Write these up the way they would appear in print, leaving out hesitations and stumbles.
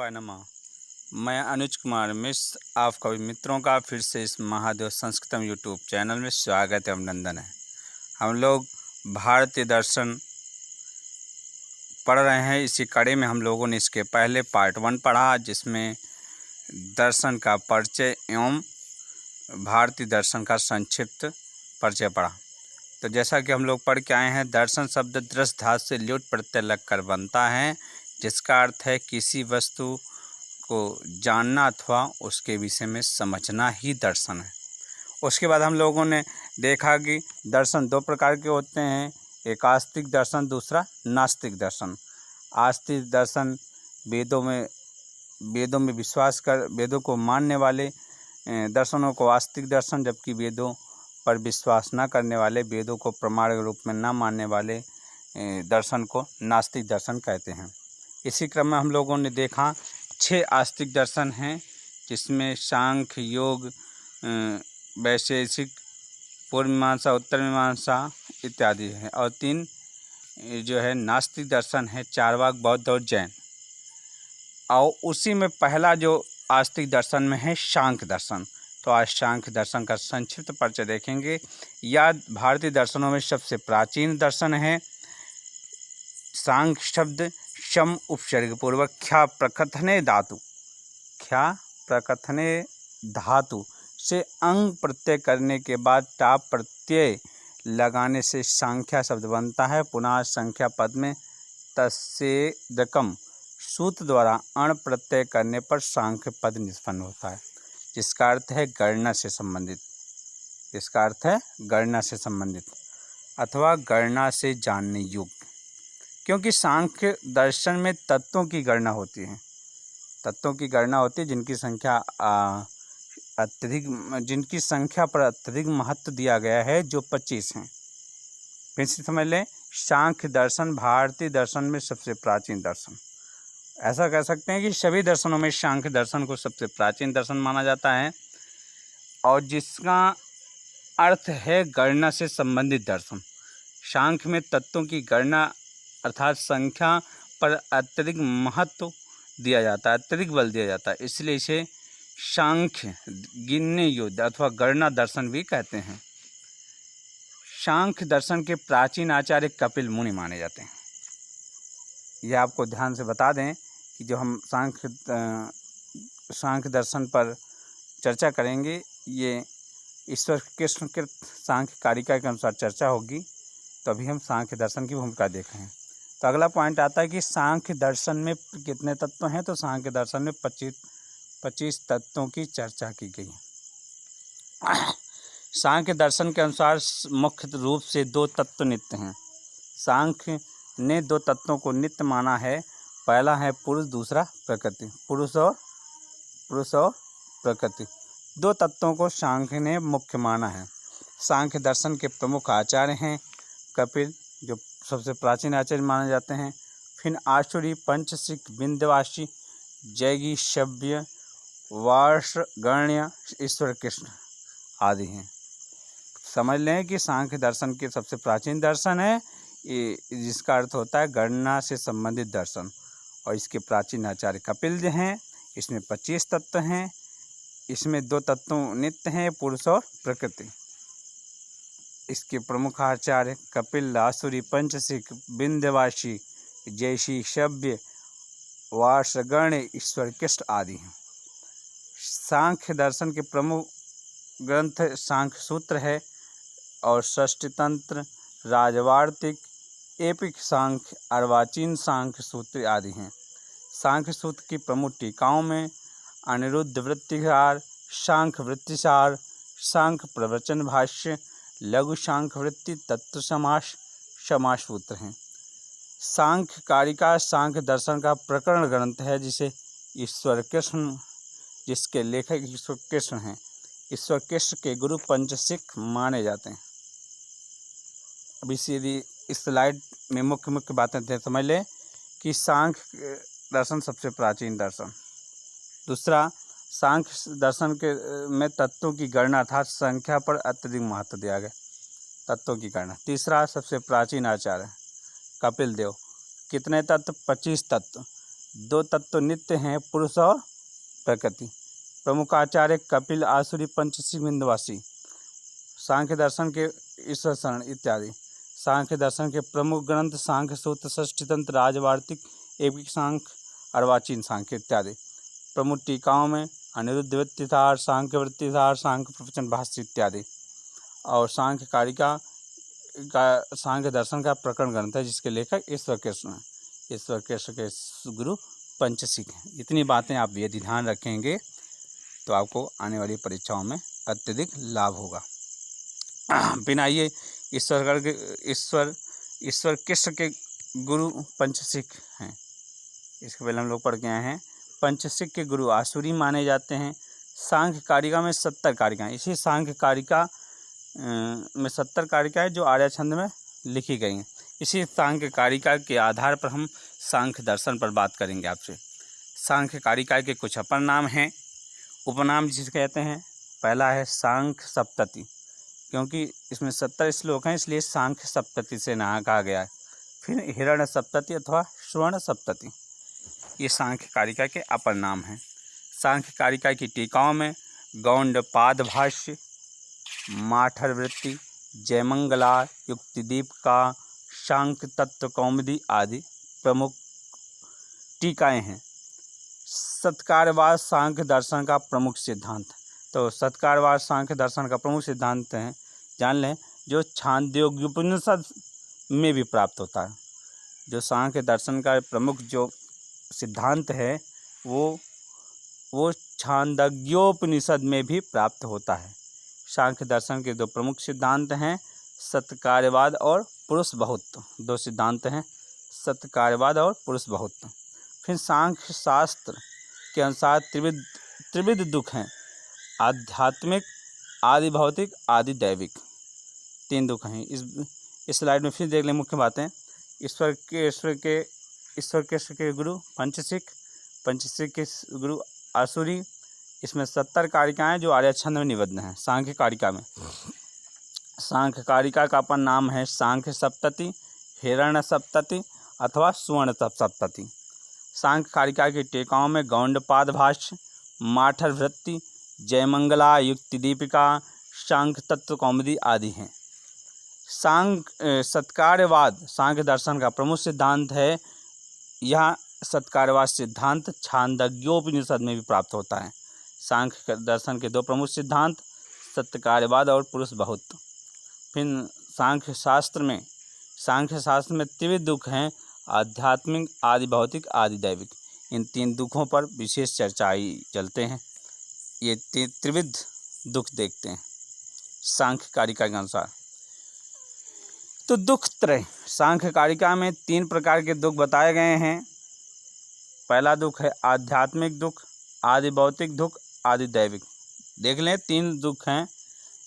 शिवाय नमः। मैं अनुज कुमार मिश्र आपका मित्रों का फिर से इस महादेव संस्कृतम यूट्यूब चैनल में स्वागत है, अभिनंदन है। हम लोग भारतीय दर्शन पढ़ रहे हैं। इसी कड़ी में हम लोगों ने इसके पहले पार्ट 1 पढ़ा, जिसमें दर्शन का परिचय एवं भारतीय दर्शन का संक्षिप्त परिचय पढ़ा। तो जैसा कि हम लोग पढ़ के आए हैं, दर्शन शब्द दृश्य धातु से ल्युट् प्रत्यय लगकर बनता है, जिसका अर्थ है किसी वस्तु को जानना अथवा उसके विषय में समझना ही दर्शन है। उसके बाद हम लोगों ने देखा कि दर्शन दो प्रकार के होते हैं, एक आस्तिक दर्शन, दूसरा नास्तिक दर्शन। आस्तिक दर्शन वेदों में विश्वास कर वेदों को मानने वाले दर्शनों को आस्तिक दर्शन, जबकि वेदों पर विश्वास न करने वाले, वेदों को प्रमाण के रूप में न मानने वाले दर्शन को नास्तिक दर्शन कहते हैं। इसी क्रम में हम लोगों ने देखा 6 आस्तिक दर्शन हैं, जिसमें सांख्य, योग, वैशेषिक, पूर्व मीमांसा, उत्तर मीमांसा इत्यादि है, और 3 जो है नास्तिक दर्शन है, चार्वाक, बौद्ध और जैन। और उसी में पहला जो आस्तिक दर्शन में है सांख्य दर्शन। तो आज सांख्य दर्शन का संक्षिप्त परिचय देखेंगे। यह भारतीय दर्शनों में सबसे प्राचीन दर्शन है। सांख्य शब्द शम उपसर्ग पूर्वक ख्या प्रकथने धातु से अंग प्रत्यय करने के बाद टाप प्रत्यय लगाने से संख्या शब्द बनता है। पुनः संख्या पद में तस्सेदकम सूत्र द्वारा अण प्रत्यय करने पर सांख्य पद निष्पन्न होता है, जिसका अर्थ है गणना से संबंधित अथवा गणना से जानने योग्य। क्योंकि सांख्य दर्शन में तत्वों की गणना होती है, जिनकी संख्या पर अत्यधिक महत्व दिया गया है, जो 25 हैं। फिर से समझ लें, सांख्य दर्शन भारतीय दर्शन में सबसे प्राचीन दर्शन। ऐसा कह सकते हैं कि सभी दर्शनों में सांख्य दर्शन को सबसे प्राचीन दर्शन माना जाता है, और जिसका अर्थ है गणना से संबंधित दर्शन। सांख्य में तत्वों की गणना अर्थात संख्या पर अत्यधिक महत्व दिया जाता है, अत्यधिक बल दिया जाता है, इसलिए इसे सांख्य गिनने योग्य अथवा गणना दर्शन भी कहते हैं। सांख्य दर्शन के प्राचीन आचार्य कपिल मुनि माने जाते हैं। यह आपको ध्यान से बता दें कि जो हम सांख्य दर्शन पर चर्चा करेंगे, ये ईश्वर कृष्ण के सांख्य कारिका के अनुसार चर्चा होगी। तो अभी हम सांख्य दर्शन की भूमिका देख रहे हैं। तो अगला पॉइंट आता है कि सांख्य दर्शन में कितने तत्व हैं। तो सांख्य दर्शन में 25 तत्वों की चर्चा की गई है। सांख्य दर्शन के अनुसार मुख्य रूप से 2 तत्व नित्य हैं। सांख्य ने 2 तत्वों को नित्य माना है। पहला है पुरुष, दूसरा प्रकृति। पुरुष और प्रकृति 2 तत्वों को सांख्य ने मुख्य माना है। सांख्य दर्शन के प्रमुख आचार्य हैं कपिल, जो सबसे प्राचीन आचार्य माने जाते हैं। फिर आसुरी, पंचसिक, विंध्यवासी, जैगीषव्य, वार्ष्णेय, ईश्वर कृष्ण आदि हैं। समझ लें कि सांख्य दर्शन के सबसे प्राचीन दर्शन है, जिसका अर्थ होता है गणना से संबंधित दर्शन, और इसके प्राचीन आचार्य कपिल जो हैं। इसमें 25 तत्व हैं। इसमें 2 तत्व नित्य हैं, पुरुष और प्रकृति। इसके प्रमुख आचार्य कपिल, आसुरी, पंचसिक, विंध्यवासी, जैगीषव्य, वार्ष्णेय, ईश्वर कृष्ण आदि हैं। सांख्य दर्शन के प्रमुख ग्रंथ सांख्य सूत्र है, और षष्ठी तंत्र, राजवार्तिक, एपिक सांख्य, अर्वाचीन सांख्य सूत्र आदि हैं। सांख्य सूत्र की प्रमुख टीकाओं में अनिरुद्ध वृत्तिसार, सांख्य वृत्तिसार, सांख्य प्रवचन भाष्य, लघु सांख्य वृत्ति, तत्व समास सूत्र हैं। सांख्य कारिका सांख्य दर्शन का प्रकरण ग्रंथ है, जिसके लेखक ईश्वर कृष्ण हैं। ईश्वर कृष्ण के गुरु पंचसिक माने जाते हैं। अभी सीधी इस स्लाइड में मुख्य बातें समझ लें कि सांख्य दर्शन सबसे प्राचीन दर्शन। दूसरा, सांख्य दर्शन के में तत्वों की गणना अर्थात संख्या पर अत्यधिक महत्व दिया गया, तत्वों की गणना। तीसरा, सबसे प्राचीन आचार्य कपिल देव। कितने तत्व? 25 तत्व, दो तत्व नित्य हैं, पुरुष और प्रकृति। प्रमुख आचार्य कपिल, आसुरी, पंचशिख, विंध्यवासी। सांख्य दर्शन के ईश्वर शरण इत्यादि। सांख्य दर्शन के प्रमुख ग्रंथ सांख्य सूत्र, षष्ठी तंत्र, राजवार्तिक, एवगिक सांख्य, अर्वाचीन सांख्य इत्यादि। प्रमुख टीकाओं में अनिरुद्ध वृत्तिसार, सांख्य वृत्तिसार, सांख्य प्रवचन भाष्य इत्यादि। और सांख्य कारिका का सांख्य दर्शन का प्रकरण ग्रंथ है, जिसके लेखक ईश्वर कृष्ण हैं। ईश्वर कृष्ण के गुरु पंचशिख हैं। इतनी बातें आप यदि ध्यान रखेंगे तो आपको आने वाली परीक्षाओं में अत्यधिक लाभ होगा। फिर आइए ईश्वर कृष्ण के गुरु पंचशिख हैं। इसके पहले हम लोग पढ़ के आए हैं। पंचशिख के गुरु आसुरी माने जाते हैं। सांख्य कारिका में 70 कारिकाएँ, इसी सांख्य कारिका में 70 कारिकाएँ जो आर्य छंद में लिखी गई हैं। इसी सांख्य कारिका के आधार पर हम सांख्य दर्शन पर बात करेंगे आपसे। सांख्य कारिका के कुछ अपर नाम हैं, उपनाम जिसे कहते हैं। पहला है सांख्य सप्तति, क्योंकि इसमें 70 श्लोक हैं इसलिए सांख्य सप्तति से नाम कहा गया है। फिर हिरण्य सप्तति अथवा स्वर्ण सप्तति, ये सांख्य कारिका के अपर नाम हैं। सांख्य कारिका की टीकाओं में गौंडपाद भाष्य, माठर वृत्ति, जयमंगला, युक्तिदीपिका, सांख्य तत्व कौमुदी आदि प्रमुख टीकाएँ हैं। सत्कारवाद सांख्य दर्शन का प्रमुख सिद्धांत। तो सत्कारवाद सांख्य दर्शन का प्रमुख सिद्धांत है, जान लें, जो छांदोग्योपनिषद में भी प्राप्त होता है। जो सांख्य दर्शन का प्रमुख जो सिद्धांत है वो छांदोग्योपनिषद में भी प्राप्त होता है। सांख्य दर्शन के दो प्रमुख सिद्धांत हैं, सत्कार्यवाद और पुरुष बहुत्व। दो सिद्धांत हैं, सत्कार्यवाद और पुरुष बहुत्व। फिर सांख्य शास्त्र के अनुसार त्रिविध दुख हैं, आध्यात्मिक, आदि भौतिक, आदि दैविक। 3 दुख हैं। इस स्लाइड में फिर देख लें मुख्य बातें। ईश्वर कृष्ण के गुरु पंचशिख के गुरु आसुरी। इसमें 70 कारिकाएँ जो आर्य छंद में निबद्ध हैं। सांख्य कारिका में सांख्य कारिका का अपन नाम है सांख्य सप्तति, हिरण्य सप्तति अथवा स्वर्ण सप्तति। सांख्य कारिका की टीकाओं में गौंडपाद भाष्य, माठर वृत्ति, जयमंगला, युक्तिदीपिका, सांख्य तत्व कौमुदी आदि हैं। सत्कार्यवाद सांख्य दर्शन का प्रमुख सिद्धांत है। यह सत्कार्यवाद सिद्धांत छांदोग्योपनिषद में भी प्राप्त होता है। सांख्य दर्शन के दो प्रमुख सिद्धांत, सत्कार्यवाद और पुरुष बहुत्व। फिर सांख्य शास्त्र में त्रिविध दुख हैं, आध्यात्मिक, आदि भौतिक, आदि दैविक। इन 3 दुखों पर विशेष चर्चाएं चलते हैं। ये त्रिविध दुख देखते हैं सांख्य कारिका के अनुसार। तो दुख त्रय सांख्य कारिका में 3 प्रकार के दुख बताए गए हैं। पहला दुख है आध्यात्मिक दुख, आदि भौतिक दुख, आदि दैविक। देख लें, 3 दुख हैं,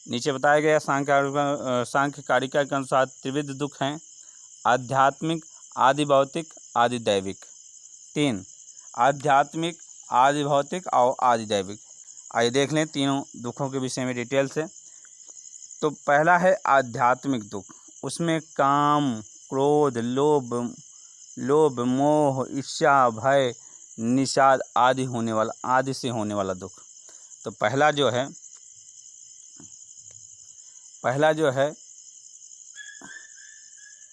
नीचे बताया गया। सांख्य कारिका के अनुसार त्रिविध दुख हैं, आध्यात्मिक, आदि भौतिक, आदि दैविक। 3 आध्यात्मिक, आदि भौतिक और आदि दैविक। आइए देख लें तीनों दुखों के विषय में डिटेल से। तो पहला है आध्यात्मिक दुख। उसमें काम, क्रोध, लोभ, मोह, ईर्ष्या, भय, निषाद आदि से होने वाला दुख। तो पहला जो है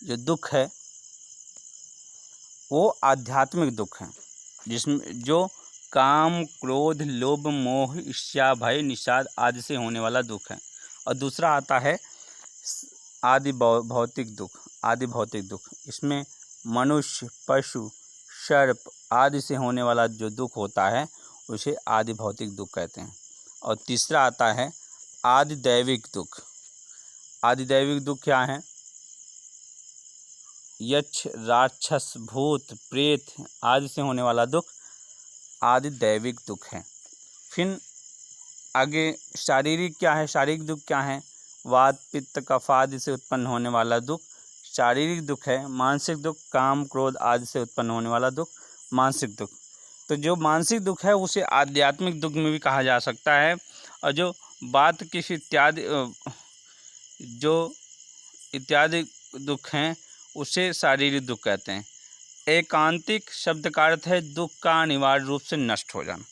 जो दुख है वो आध्यात्मिक दुख है, जिसमें जो काम, क्रोध, लोभ, मोह, ईर्ष्या, भय, निषाद आदि से होने वाला दुख है। और दूसरा आता है आदि भौतिक दुख। इसमें मनुष्य, पशु, सर्प आदि से होने वाला जो दुख होता है उसे आदि भौतिक दुख कहते हैं। और तीसरा आता है आदि दैविक दुख। आदि दैविक दुख क्या है? यक्ष, राक्षस, भूत, प्रेत आदि से होने वाला दुख आदि दैविक दुख है। फिर आगे शारीरिक क्या है? शारीरिक दुख क्या है? वात, पित्त, कफ आदि से उत्पन्न होने वाला दुख शारीरिक दुख है। मानसिक दुख काम, क्रोध आदि से उत्पन्न होने वाला दुख मानसिक दुख। तो जो मानसिक दुख है उसे आध्यात्मिक दुख में भी कहा जा सकता है। और जो बात किस इत्यादि दुख हैं उसे शारीरिक दुख कहते हैं। एकांतिक शब्द का अर्थ है दुख का अनिवार्य रूप से नष्ट हो जाना।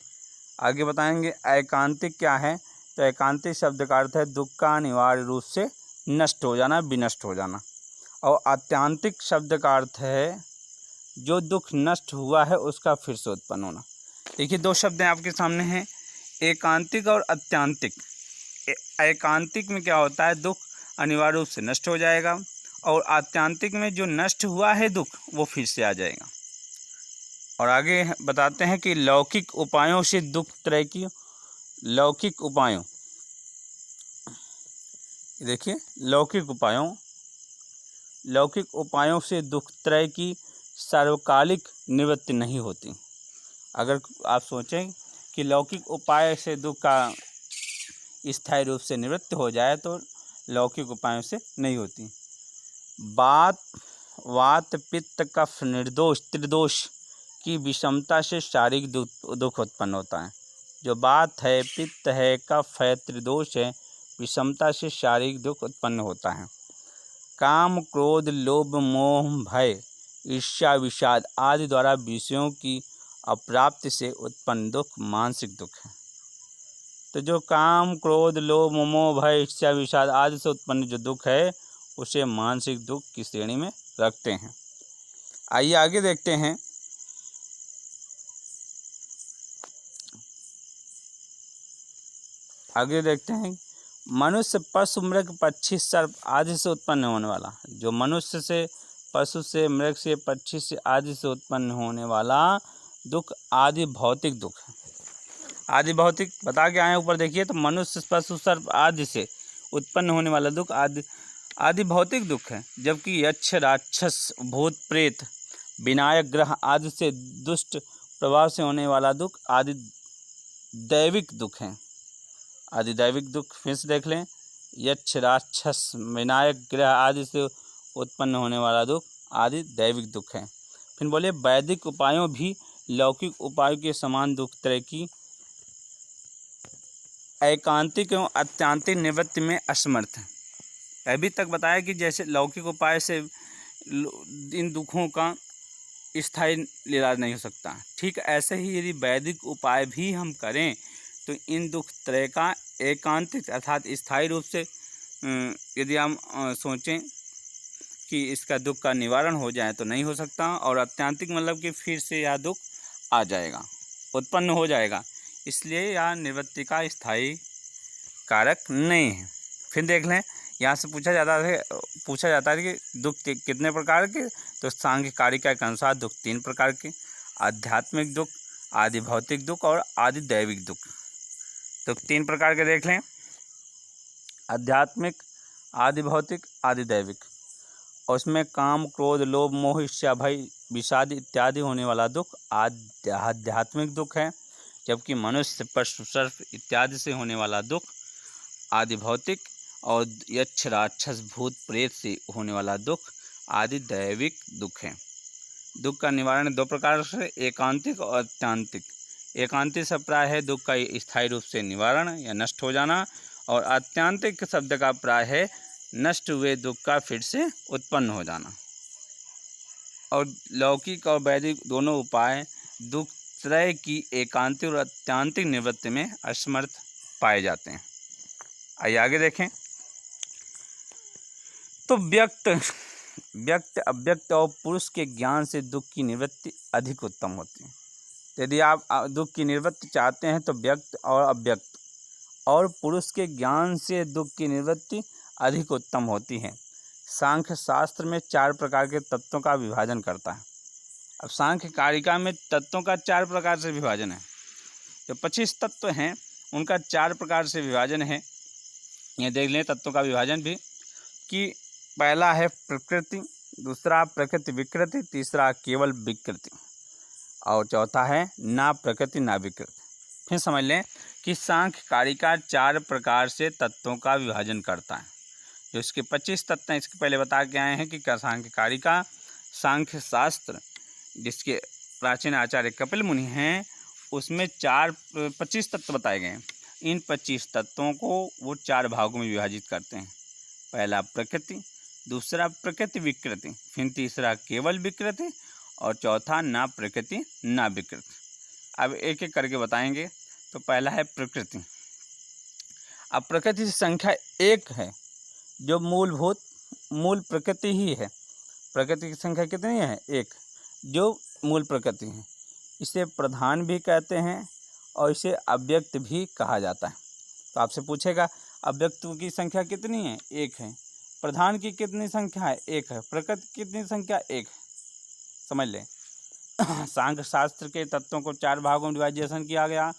आगे बताएंगे एकांतिक क्या है। तो एकांतिक शब्द का अर्थ है दुख का अनिवार्य रूप से नष्ट हो जाना, विनष्ट हो जाना। और आत्यांतिक शब्द का अर्थ है जो दुख नष्ट हुआ है उसका फिर से उत्पन्न होना। देखिए, दो शब्द आपके सामने हैं, एकांतिक और आत्यांतिक। एकांतिक में क्या होता है, दुख अनिवार्य रूप से नष्ट हो जाएगा, और आत्यांतिक में जो नष्ट हुआ है दुख वो फिर से आ जाएगा। और आगे बताते हैं कि लौकिक उपायों से दुख त्रय की, लौकिक उपायों, देखिए लौकिक उपायों से दुख त्रय की सार्वकालिक निवृत्ति नहीं होती। अगर आप सोचें कि लौकिक उपाय से दुख का स्थायी रूप से निवृत्ति हो जाए तो लौकिक उपायों से नहीं होती। वात पित्त कफ निर्दोष त्रिदोष की विषमता से शारीरिक दुख उत्पन्न होता है। जो बात है, पित्त है, कफ है, त्रिदोष है, विषमता से शारीरिक दुख उत्पन्न होता है। काम, क्रोध, लोभ, मोह, भय, ईर्ष्या, विषाद आदि द्वारा विषयों की अप्राप्ति से उत्पन्न दुख मानसिक दुख है। तो जो काम, क्रोध, लोभ, मोह, भय, ईर्ष्या, विषाद आदि से उत्पन्न जो दुख है उसे मानसिक दुख की श्रेणी में रखते हैं। आइए आगे देखते हैं। मनुष्य, पशु, मृग, पक्षी, सर्प आदि से उत्पन्न होने वाला, जो मनुष्य से, पशु से, मृग से, पक्षी से आदि से उत्पन्न होने वाला दुख आदि भौतिक दुख है। आदि भौतिक बता के आए ऊपर, देखिए तो मनुष्य, पशु, सर्प आदि से उत्पन्न होने वाला दुख आदि भौतिक दुख है। जबकि यक्ष, राक्षस, भूत, प्रेत, विनायक ग्रह आदि से दुष्ट प्रभाव से होने वाला दुख आदि दैविक दुख है। आदि दैविक दुख फिर से देख लें, यक्ष, राक्षस, विनायक ग्रह आदि से उत्पन्न होने वाला दुख आदि दैविक दुख है। फिर बोले वैदिक उपायों भी लौकिक उपायों के समान दुख त्रय की एकांतिक एवं आत्यांतिक निवृत्ति में असमर्थ है। अभी तक बताया कि जैसे लौकिक उपाय से इन दुखों का स्थायी इलाज नहीं हो सकता, ठीक ऐसे ही यदि वैदिक उपाय भी हम करें तो इन दुख त्रय का एकांतिक अर्थात स्थायी रूप से यदि हम सोचें कि इसका दुख का निवारण हो जाए तो नहीं हो सकता, और आत्यांतिक मतलब कि फिर से यह दुख आ जाएगा, उत्पन्न हो जाएगा, इसलिए यह निवृत्ति का स्थायी कारक नहीं है। फिर देख लें, यहाँ से पूछा जाता है कि दुख कितने प्रकार के। तो सांख्य कारिका के अनुसार दुख 3 प्रकार के, आध्यात्मिक दुख, आदि भौतिक दुख और आदि दैविक दुख। तो 3 प्रकार के देख लें, आध्यात्मिक, आदि भौतिक, आदि दैविक। और उसमें काम, क्रोध, लोभ, मोह, ईर्ष्या, भय, विषाद इत्यादि होने वाला दुख आध्यात्मिक दुख है। जबकि मनुष्य, पशु, सर्प इत्यादि से होने वाला दुख आदि भौतिक, और यक्ष, राक्षस, भूत, प्रेत से होने वाला दुख आदि दैविक दुख है। दुख का निवारण 2 प्रकार से, एकांतिक और आत्यांतिक। एकांतिक से प्राय है दुख का स्थायी रूप से निवारण या नष्ट हो जाना, और आत्यांतिक शब्द का प्राय है नष्ट हुए दुख का फिर से उत्पन्न हो जाना। और लौकिक और वैदिक दोनों उपाय दुख त्रय की एकांतिक और आत्यांतिक निवृत्ति में असमर्थ पाए जाते हैं। आइए आगे देखें। तो व्यक्त, अव्यक्त और पुरुष के ज्ञान से दुख की निवृत्ति अधिक उत्तम होती है। यदि आप दुख की निवृत्ति चाहते हैं तो व्यक्त और अव्यक्त और पुरुष के ज्ञान से दुख की निवृत्ति अधिक उत्तम होती है। सांख्य शास्त्र में 4 प्रकार के तत्वों का विभाजन करता है। अब सांख्य कारिका में तत्वों का 4 प्रकार से विभाजन है। जो 25 तत्व हैं उनका 4 प्रकार से विभाजन है। ये देख लें तत्वों का विभाजन भी, कि पहला है प्रकृति, दूसरा प्रकृति विकृति, तीसरा केवल विकृति, और चौथा है ना प्रकृति ना विकृति। फिर समझ लें कि सांख्य कारिका 4 प्रकार से तत्वों का विभाजन करता है। जो इसके 25 तत्व हैं इसके पहले बता के आए हैं कि क्या सांख्य कारिका, सांख्य शास्त्र जिसके प्राचीन आचार्य कपिल मुनि हैं उसमें 25 तत्व बताए गए हैं। इन 25 तत्वों को वो 4 भागों में विभाजित करते हैं। पहला प्रकृति, दूसरा प्रकृति विकृति, फिर तीसरा केवल विकृति, और चौथा ना प्रकृति ना विकृति। अब एक एक करके बताएंगे। तो पहला है प्रकृति। अब प्रकृति की संख्या एक है, जो मूल प्रकृति ही है। प्रकृति की संख्या कितनी है? एक, जो मूल प्रकृति है। इसे प्रधान भी कहते हैं और इसे अव्यक्त भी कहा जाता है। तो आपसे पूछेगा अव्यक्त की संख्या कितनी है? एक है। प्रधान की कितनी संख्या है? एक है। प्रकृति की कितनी संख्या? एक है। समझ लें। सांख्य शास्त्र के तत्वों को 4 भागों में डिवाइजेशन किया गया।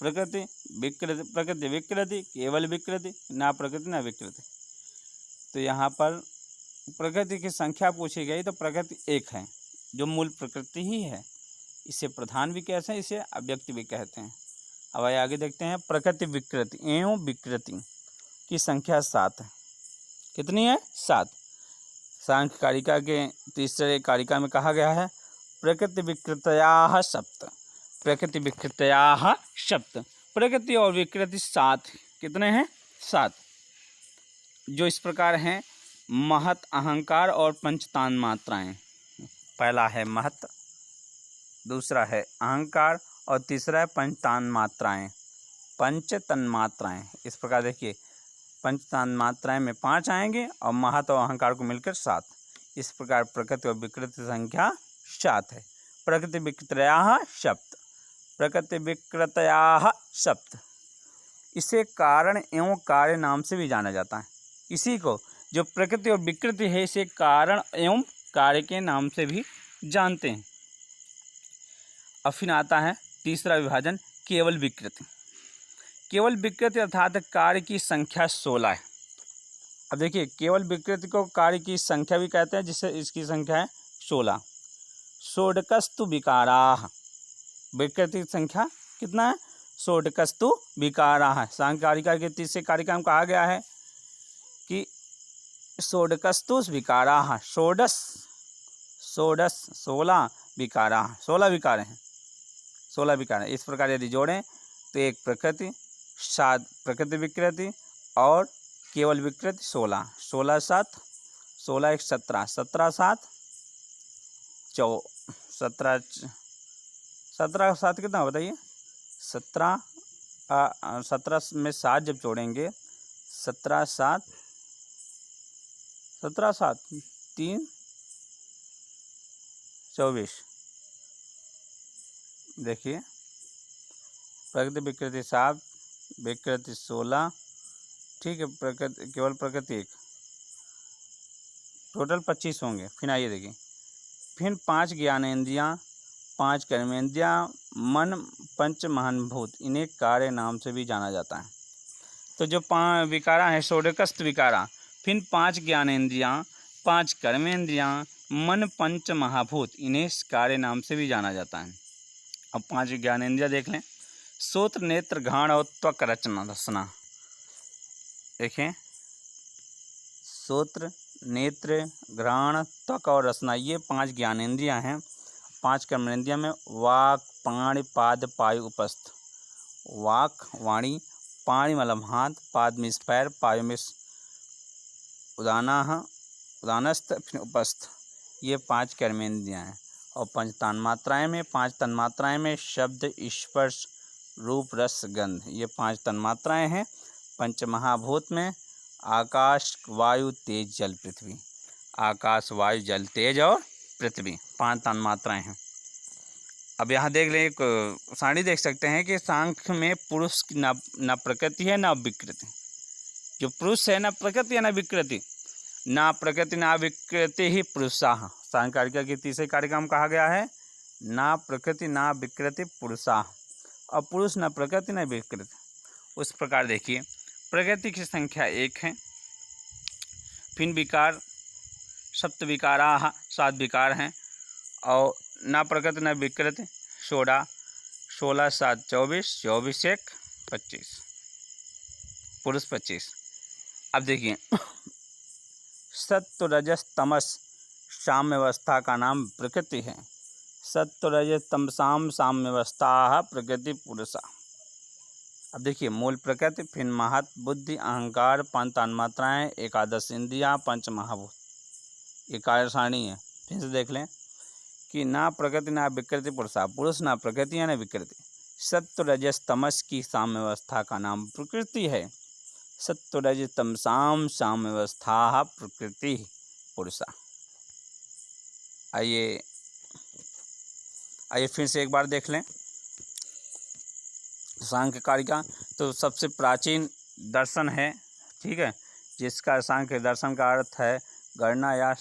प्रकृति विकृति, केवल विकृति, ना प्रकृति ना विकृति। तो यहाँ पर प्रकृति की संख्या पूछी गई तो प्रकृति एक है, जो मूल प्रकृति ही है। इसे प्रधान भी कहते हैं, इसे अव्यक्त भी कहते हैं। अब आगे देखते हैं। प्रकृति विकृति एवं विकृति की संख्या 7 है। कितनी है? 7। सांख्य कारिका के तीसरे कारिका में कहा गया है प्रकृति विकृतयाः सप्त। प्रकृति विकृतयाः सप्त। प्रकृति और विकृति 7। कितने हैं? 7। जो इस प्रकार हैं: महत, अहंकार और पंचतान मात्राएं। पहला है महत, दूसरा है अहंकार और तीसरा है पंचतान मात्राएं, पंचतन मात्राएं। इस प्रकार देखिए, पंचतान मात्राएं में 5 आएंगे और महत और अहंकार को मिलकर 7। इस प्रकार प्रकृति और विकृति संख्या 7 है। प्रकृति विकृतयाः सप्त। प्रकृति विकृतयाः सप्त। इसे कारण एवं कार्य नाम से भी जाना जाता है। इसी को, जो प्रकृति और विकृति है, इसे कारण एवं कार्य के नाम से भी जानते हैं। अब फिर आता है तीसरा विभाजन, केवल विकृति। केवल विकृति अर्थात कार्य की संख्या 16 है। अब देखिए, केवल विकृति को कार्य की संख्या भी कहते हैं, जिससे इसकी संख्या है 16। षोडकस्तु विकाराः। विकृति की संख्या कितना है? षोडकस्तु विकाराः। सांख्य कारिका के तीसरे कारिका में कहा गया है कि षोडकस्तु विकाराः। षोडश 16 विकाराः। 16 विकार हैं। 16 विकार हैं। इस प्रकार यदि जोड़ें तो एक प्रकृति, 7 प्रकृति विकृति और केवल विकृति 16। 16 7, 16 1 17, 17 7 17 7 कितना बताइए? 17 में 7 जब जोड़ेंगे, 17 7 3 24। देखिए, प्रकृति विकृति 7, विकृति 16, ठीक है, प्रकृति केवल प्रकृति 1, टोटल 25 होंगे। फिर आइए देखिए, फिर 5 ज्ञानेंद्रियाँ, 5 कर्मेंद्रियाँ, मन, पंच महाभूत, इन्हें कार्य नाम से भी जाना जाता है। तो जो 5 विकारा हैं, षोडकस्त विकारा, फिर 5 ज्ञानेंद्रियाँ, 5 कर्मेंद्रियाँ, मन, पंच महाभूत, इन्हें कार्य नाम से भी जाना जाता है। अब 5 ज्ञानेंद्रियाँ देख लें। श्रोत्र, नेत्र, घ्राण और त्वक रसना। देखें, श्रोत्र, नेत्र, घ्राण, त्वक और रसना, ये 5 ज्ञानेंद्रियाँ हैं। 5 कर्मेंद्रियाँ में वाक, पाणि, पाद, पायु, उपस्थ। वाक वाणी, पाणि मतलब हाथ, पाद में पैर, पायु में उदानस्थ, फिर उपस्थ, ये 5 कर्मेंद्रियाँ हैं। और पंच तन्मात्राएँ में, 5 तन्मात्राएँ में शब्द, स्पर्श, रूप, रस, गंध, ये 5 तन्मात्राएँ हैं। पंच महाभूत में आकाश, वायु, तेज, जल, पृथ्वी। आकाश, वायु, जल, तेज और पृथ्वी, 5 तन्मात्राएँ हैं। अब यहाँ देख लें, एक सारणी देख सकते हैं कि सांख्य में पुरुष की ना प्रकृति है ना विकृति। जो पुरुष है ना प्रकृति है ना विकृति, ना प्रकृति ना विकृति ही पुरुषाः। सांख्य कारिका के तीसरे कारिका में कहा गया है ना प्रकृति ना विकृति पुरुषाः, और पुरुष ना प्रकृति ना विकृति। उस प्रकार देखिए, प्रकृति की संख्या 1 है। फिर विकार, सप्त विकाराः, 7 विकार हैं। और ना प्रकृति ना विकृति 16, 16 7 24, 24 1 25, पुरुष 25। अब देखिए, सत्व रजस तमस साम्यावस्था का नाम प्रकृति है। सत्व रजस तमसाम साम्यावस्था प्रकृति पुरुषा। अब देखिए, मूल प्रकृति, फिर महत, बुद्धि, अहंकार, 5 तन्मात्राएँ, 11 इंद्रियाँ, 5 महाभूत, ये कार्य सारणी है। फिर से देख लें कि ना प्रकृति ना विकृति पुरुषा, पुरुष ना प्रकृति या ना विकृति। सत्व रजस तमस की साम्य अवस्था का नाम प्रकृति है। सत्व रज तमसाम साम्य अवस्था प्रकृति पुरुषा। आइए फिर से एक बार देख लें सांख्य कारिका। तो सबसे प्राचीन दर्शन है, ठीक है, जिसका सांख्य दर्शन का अर्थ है गणना या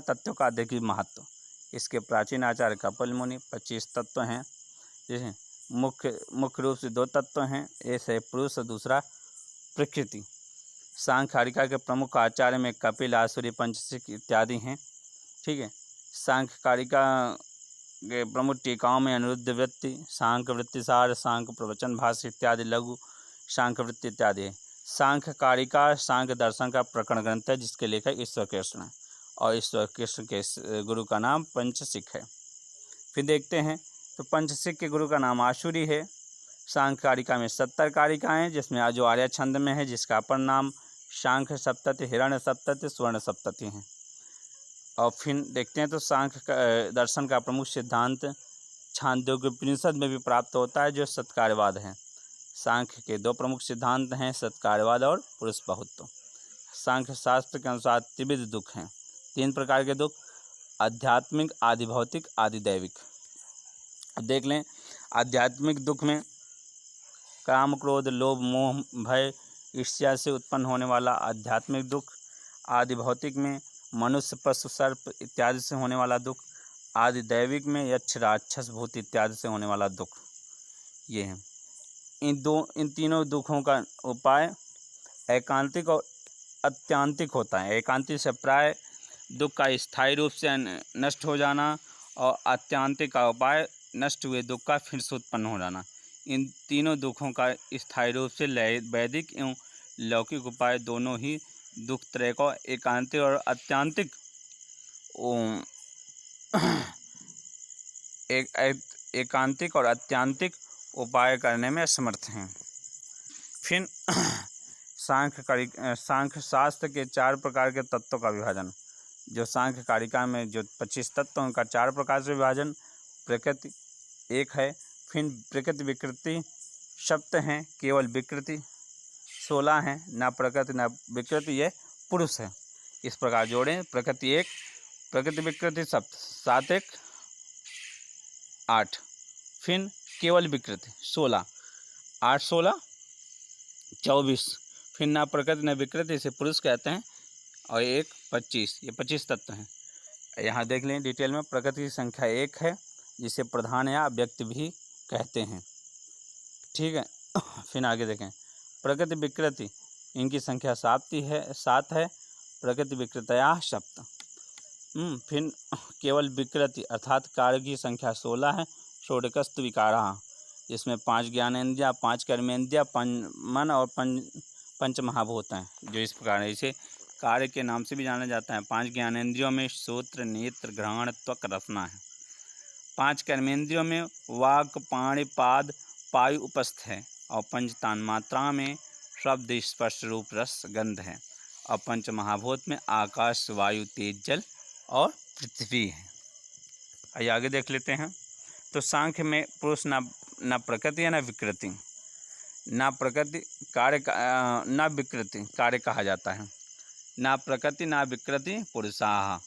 तत्वों का अधिक महत्व। इसके प्राचीन आचार्य कपिल मुनि 25 तत्व हैं, जैसे मुख्य रूप से 2 तत्व हैं, एक है पुरुष और दूसरा प्रकृति। सांख्य कारिका के प्रमुख आचार्य में कपिल, आसुरी, पंचसिक इत्यादि हैं, ठीक है। सांख्य कारिका के प्रमुख टीकाओं में अनिरुद्ध वृत्ति, सांख्य वृत्तिसार, सांख्य प्रवचन भाष्य इत्यादि, लघु सांख्य वृत्ति इत्यादि है। सांख्य कारिका सांख्य दर्शन का प्रकरण ग्रंथ है, जिसके लेखक ईश्वर कृष्ण है और ईश्वर कृष्ण के गुरु का नाम पंचसिक है। फिर देखते हैं तो पंचसिक के गुरु का नाम आसुरी है। सांख्य कारिका में 70 कारिकाएँ, जिसमें जो आर्य छंद में है, जिसका अपर नाम सांख्य सप्तति, हिरण्य सप्तति, स्वर्ण सप्तति हैं। और फिर देखते हैं तो सांख्य दर्शन का प्रमुख सिद्धांत छांदोग्य उपनिषद में भी प्राप्त होता है, जो सत्कार्यवाद है। सांख्य के 2 प्रमुख सिद्धांत हैं, सत्कार्यवाद और पुरुष बहुत्व। सांख्य शास्त्र के अनुसार त्रिविध दुख हैं, 3 प्रकार के दुख, आध्यात्मिक, आदि भौतिक, आदि दैविक। देख लें, आध्यात्मिक दुख में काम, क्रोध, लोभ, मोह, भय, ईर्ष्या से उत्पन्न होने वाला आध्यात्मिक दुख। आदि भौतिक में मनुष्य, पशु, सर्प इत्यादि से होने वाला दुख। आदि दैविक में यक्ष, राक्षस, भूत इत्यादि से होने वाला दुख। ये है। इन तीनों दुखों का उपाय एकांतिक और अत्यांतिक होता है। एकांतिक से प्राय दुख का स्थायी रूप से नष्ट हो जाना, और आत्यांतिक का उपाय नष्ट हुए दुख का फिर से उत्पन्न हो जाना। इन तीनों दुखों का स्थायी रूप से वैदिक एवं लौकिक उपाय दोनों ही दुख त्रय को एकांतिक और अत्यांतिक एकांतिक और अत्यांतिक उपाय करने में समर्थ हैं। फिर सांख्य शास्त्र के 4 प्रकार के तत्वों का विभाजन। जो सांख्य कारिका में जो 25 तत्व उनका 4 प्रकार से विभाजन। प्रकृति एक है, फिर प्रकृति विकृति सप्त हैं, केवल विकृति 16 हैं, ना प्रकृति ना विकृति, ये पुरुष है। इस प्रकार जोड़ें, प्रकृति 1, प्रकृति विकृति सप्त, 7 1 8, फिर केवल विकृति 16, 8 16 24, फिर ना प्रकृति ना विकृति, इसे पुरुष कहते हैं, और 1 25, ये 25 तत्व हैं। यहाँ देख लें डिटेल में, प्रकृति की संख्या 1 है, जिसे प्रधान या व्यक्ति भी कहते हैं, ठीक है। फिर आगे देखें, प्रकृति विकृति इनकी संख्या 7 है, प्रकृति विकृतया सप्त। फिर केवल विकृति अर्थात कार्य की संख्या 16 है, षोडशस्तु विकारा, जिसमें 5 ज्ञानेंद्रिया, 5 कर्मेंद्रिया, मन और पंच महाभूत हैं, जो इस प्रकार है। इसे कार्य के नाम से भी जाना जाता है। 5 ज्ञानेंद्रियों में श्रोत्र, नेत्र, घ्राण, त्वक, रसना है। 5 कर्मेंद्रियों में वाक, पाणि, पाद, पायु उपस्थ है, और 5 तन्मात्रा में शब्द, स्पर्श, रूप, रस, गंध है, और 5 महाभूत में आकाश, वायु, तेज, जल और पृथ्वी है। आइए आगे देख लेते हैं। तो सांख्य में पुरुष ना प्रकृति है ना विकृति, ना प्रकृति कार्य ना विकृति कार्य कहा जाता है। ना प्रकृति ना विकृति पुरुषाः।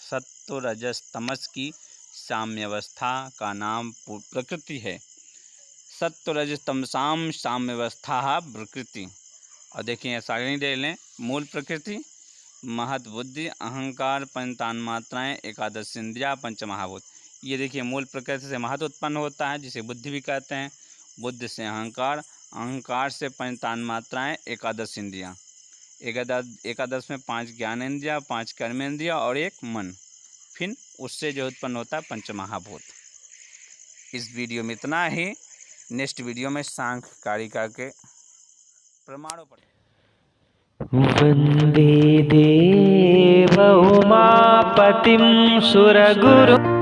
सत्व रजस तमस की साम्यावस्था का नाम प्रकृति है। सत्व रजस तमसाम साम्यावस्था प्रकृति। और देखिए सारणी दे लें, मूल प्रकृति, महत बुद्धि, अहंकार, पंच तन्मात्राएं, एकादश इंद्रिया, पंच महाभूत। ये देखिए मूल प्रकृति से महत उत्पन्न होता है, जिसे बुद्धि भी कहते हैं। बुद्धि से अहंकार, अहंकार से पंच तन्मात्राएं, एकादश इंद्रिया, एकादश में 5 ज्ञानेंद्रिया, 5 कर्मेंद्रिया और 1 मन। फिर उससे जो उत्पन्न होता है पंच महाभूत। इस वीडियो में इतना ही। नेक्स्ट वीडियो में सांख्य कारिका के प्रमाणों पर। वंदे देव उमापतिं सुरगुरु।